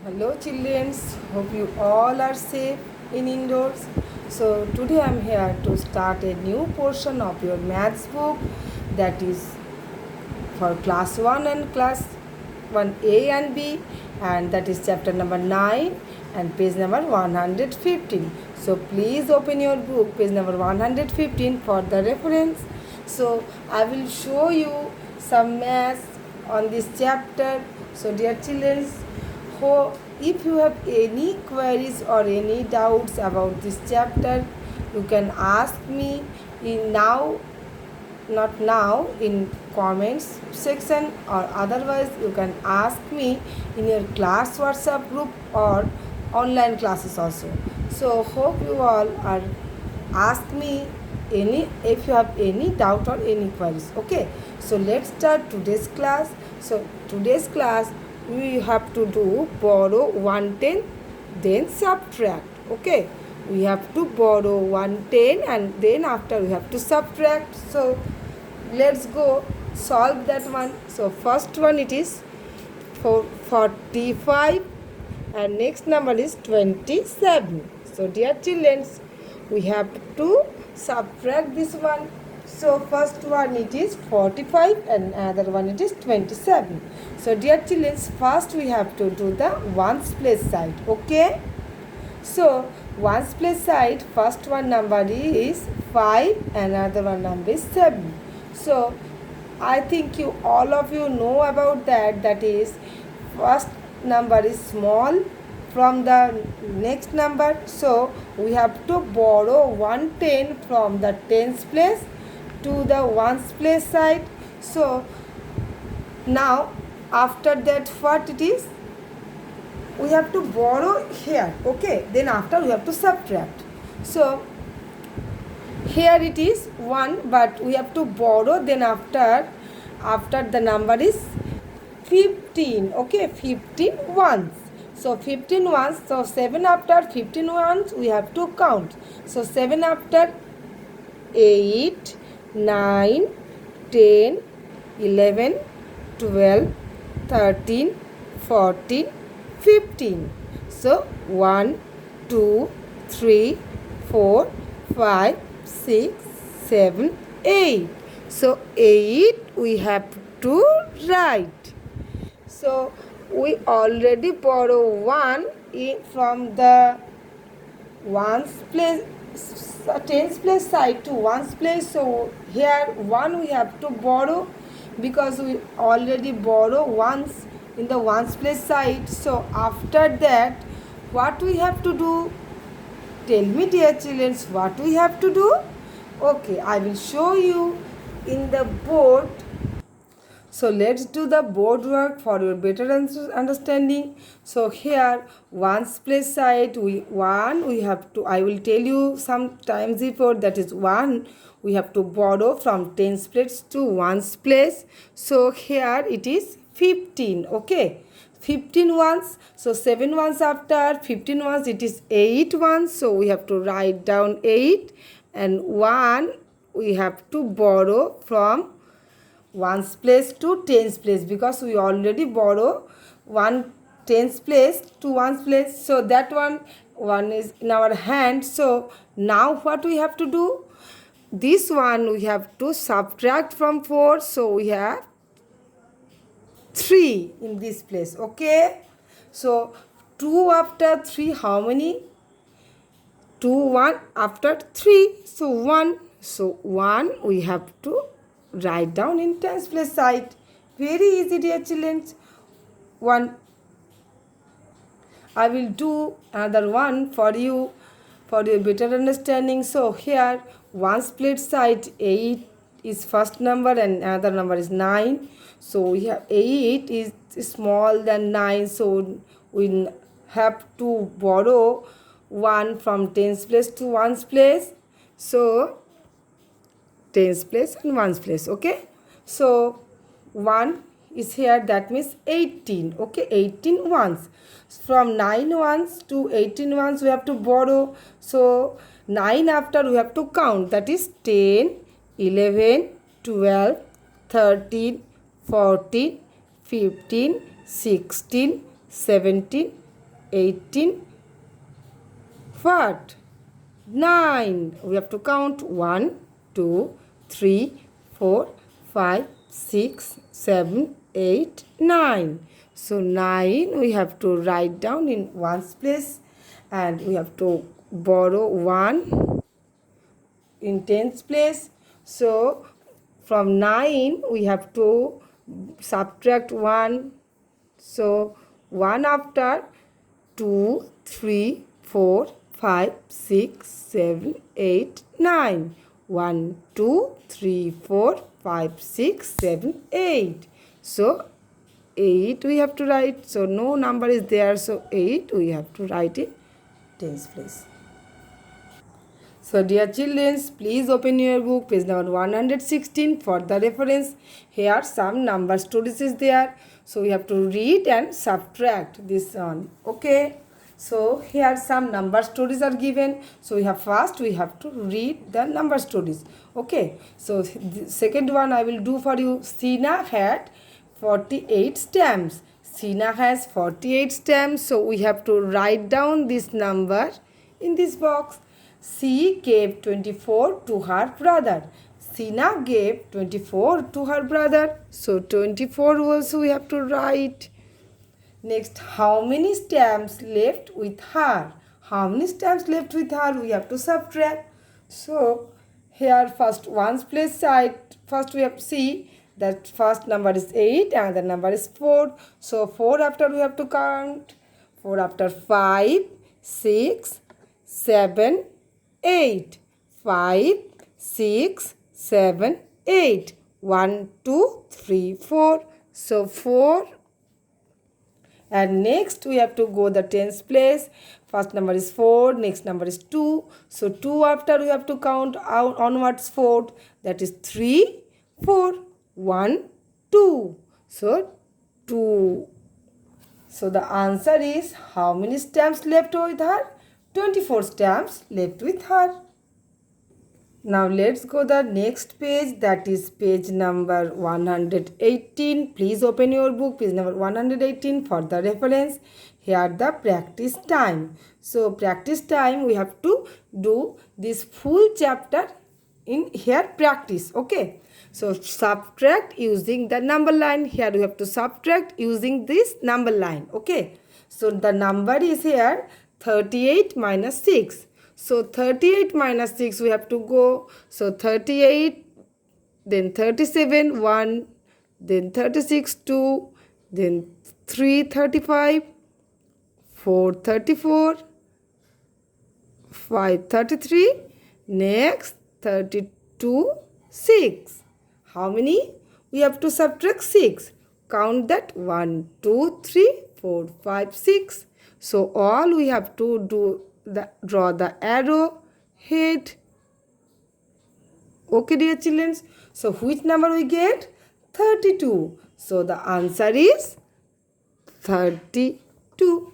Hello children, hope you all are safe in indoors. So today I am here to start a new portion of your maths book, that is for class 1 and class 1A and B, and that is chapter number 9 and page number 115. So please open your book, page number 115 for the reference. So I will show you some maths on this chapter. So dear children, if you have any queries or any doubts about this chapter, you can ask me in now, not now, in comments section, or otherwise you can ask me in your class WhatsApp group or online classes also. So hope you all are ask me any if you have any doubt or any queries. Okay, so let's start today's class. So today's class we have to do borrow 110 then subtract. Okay, we have to borrow 110 and then after we have to subtract. So let's go solve that one. So first one it is 45 and next number is 27. So dear children, we have to subtract this one. So first one it is 45 and another one it is 27. So dear children, first we have to do the ones place side. Okay, so ones place side, first one number is 5 and another one number is 7. So I think you all of you know about that, that is first number is small from the next number. So we have to borrow 110 from the tens place to the ones place side. So now after that what it is, we have to borrow here. Okay, then after we have to subtract. So here it is 1, but we have to borrow, then after the number is 15. Okay, 15 ones. So 15 ones, so 7 after 15 ones we have to count. So 7 after 8, 9, 10, 11, 12, 13, 14, 15. So 1, 2, 3, 4, 5, 6, 7, 8. So 8 we have to write. So we already borrow 1 from the ones place, tens place side to ones place. So here 1 we have to borrow because we already borrow once in the ones place side. So after that what we have to do? Tell me dear children, what we have to do? Okay, I will show you in the board. So let's do the board work for your better understanding. So here ones place side we have to, I will tell you some times before, that is 1 we have to borrow from tens place to ones place. So here it is 15. Okay, 15 ones. So 7 ones after 15 ones it is 8 ones. So we have to write down 8 and 1 we have to borrow from ones place to tens place because we already borrow 1 tens place to ones place. So that one is in our hand. So now what we have to do? This one we have to subtract from 4. So we have 3 in this place. Okay, so 2 after 3 how many? 2 1 after 3, so 1. So 1 we have to write down in tens place side. Very easy dear children. 1, I will do another one for you for your better understanding. So here ones place side 8 is first number and another number is 9. So we have 8 is small than 9. So we have to borrow 1 from tens place to ones place. So tens place and ones place. Okay, so 1 is here, that means 18. Okay, 18 ones. From 9 ones to 18 ones we have to borrow. So 9 after we have to count, that is 10, 11, 12, 13, 14, 15, 16, 17, 18 what? 9. We have to count 1, 2, 3, 4, 5, 6, 7, 8, 9. So 9 we have to write down in ones place, and we have to borrow 1 in tens place. So from 9 we have to subtract 1. So 1 after 2, 3, 4, 5, 6, 7, 8, 9. 1, 2, 3, 4, 5, 6, 7, 8. So 8 we have to write. So no number is there. So 8 we have to write in tens place. So dear children, please open your book, page number 116 for the reference. Here some number stories is there. So we have to read and subtract this one. Okay. So here some number stories are given. So we have to read the number stories. Okay. So the second one I will do for you. Sina had 48 stamps. Sina has 48 stamps. So we have to write down this number in this box. She gave 24 to her brother. Sina gave 24 to her brother. So 24 also we have to write. Next, how many stamps left with her? How many stamps left with her? We have to subtract. So here first ones place side. First we have to see that first number is 8 and the number is 4. So 4 after we have to count. 4 after 5, 6, 7, 8. 5, 6, 7, 8. 1, 2, 3, 4. So 4. And next we have to go the tens place. First number is 4, next number is 2. So 2 after we have to count out onwards 4. That is 3, 4, 1, 2. So 2. So the answer is how many stamps left with her? 24 stamps left with her. Now let's go the next page, that is page number 118. Please open your book, page number 118 for the reference. Here the practice time. So practice time we have to do this full chapter in here practice. Okay. So subtract using the number line. Here we have to subtract using this number line. Okay. So the number is here 38 minus 6. So 38 minus 6 we have to go. So 38, then 37, 1, then 36, 2, then 3, 35, 4, 34, 5, 33, next 32, 6. How many? We have to subtract 6. Count that 1, 2, 3, 4, 5, 6. So all we have to do draw the arrow head. Okay dear children. So which number we get? 32. So the answer is 32.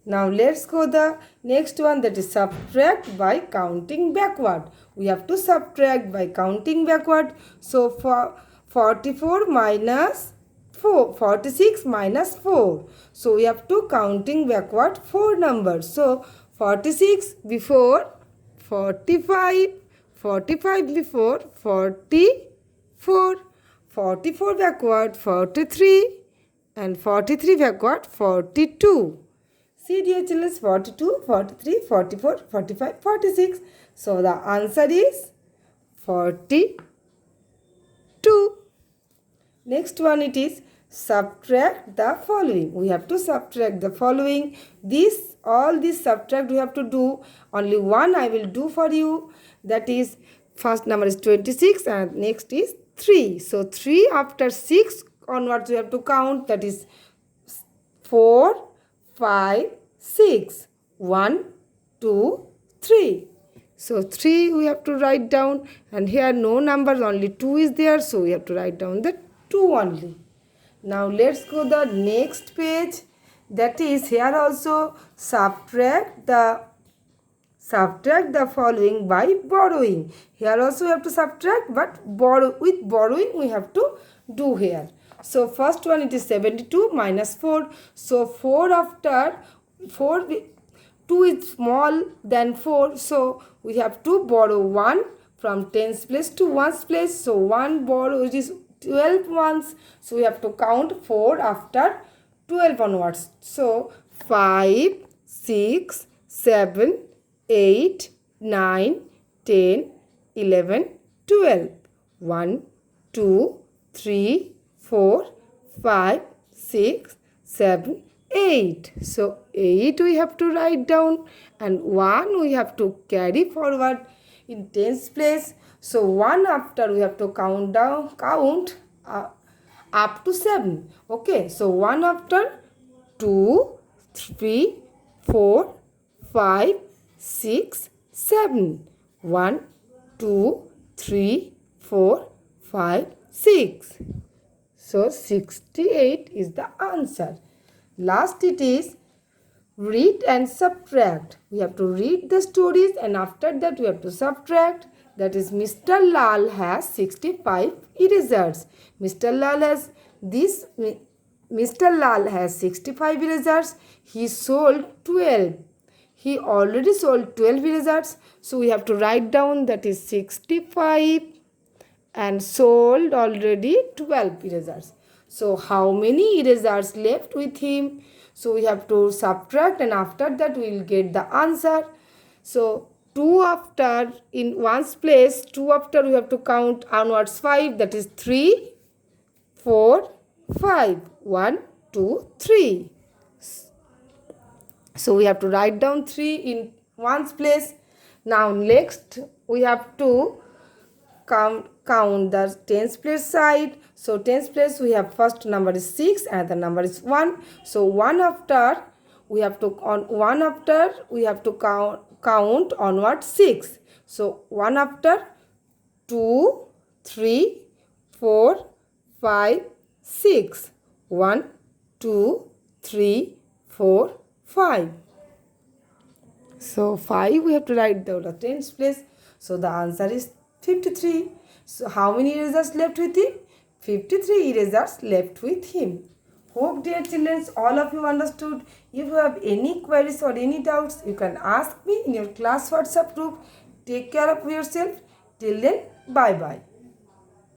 Now let's go the next one, that is subtract by counting backward. We have to subtract by counting backward. So for 44 minus 4, 46 minus 4. So we have to counting backward 4 numbers. So 46 before 45, 45 before 44, 44 backward 43, and 43 backward 42. See dear children, 42, 43, 44, 45, 46. So the answer is 42. Next one, it is subtract the following. We have to subtract the following. All this subtract we have to do. Only one I will do for you. That is, first number is 26 and next is 3. So 3 after 6 onwards we have to count. That is 4, 5, 6. 1, 2, 3. So 3 we have to write down, and here no numbers, only 2 is there. So we have to write down the 2 only. Now let's go the next page. That is, here also subtract the following by borrowing. Here also we have to subtract, but with borrowing we have to do here. So first one, it is 72 minus 4. So 4 after 4, 2 is small than 4. So we have to borrow 1 from tens place to ones place. So 1 borrow, it is 12 ones. So we have to count 4 after 12 onwards. So 5, 6, 7, 8, 9, 10, 11, 12. 1, 2, 3, 4, 5, 6, 7, 8. So 8 we have to write down and 1 we have to carry forward in tens place. So 1 after we have to count up to 7. Okay, so 1 after 2, 3, 4, 5, 6, 7. 1, 2, 3, 4, 5, 6. So 68 is the answer. Last it is read and subtract. We have to read the stories and after that we have to subtract. That is, Mr. Lal has 65 erasers. Mr. Lal has 65 erasers. He sold 12. He already sold 12 erasers. So we have to write down that is 65 and sold already 12 erasers. So how many erasers left with him? So we have to subtract and after that we will get the answer. So 2 after in ones place, 2 after we have to count onwards 5, that is 3, 4, 5. 1, 2, 3. So we have to write down 3 in ones place. Now next we have to count the tens place side. So tens place we have first number is 6 and the number is 1. So 1 after we have to count onward 6. So 1 after 2, 3, 4, 5, 6. 1, 2, 3, 4, 5. So 5 we have to write down the tens place. So the answer is 53. So how many erasers left with him? 53 erasers left with him. Hope, dear children, all of you understood. If you have any queries or any doubts, you can ask me in your class WhatsApp group. Take care of yourself. Till then, bye-bye.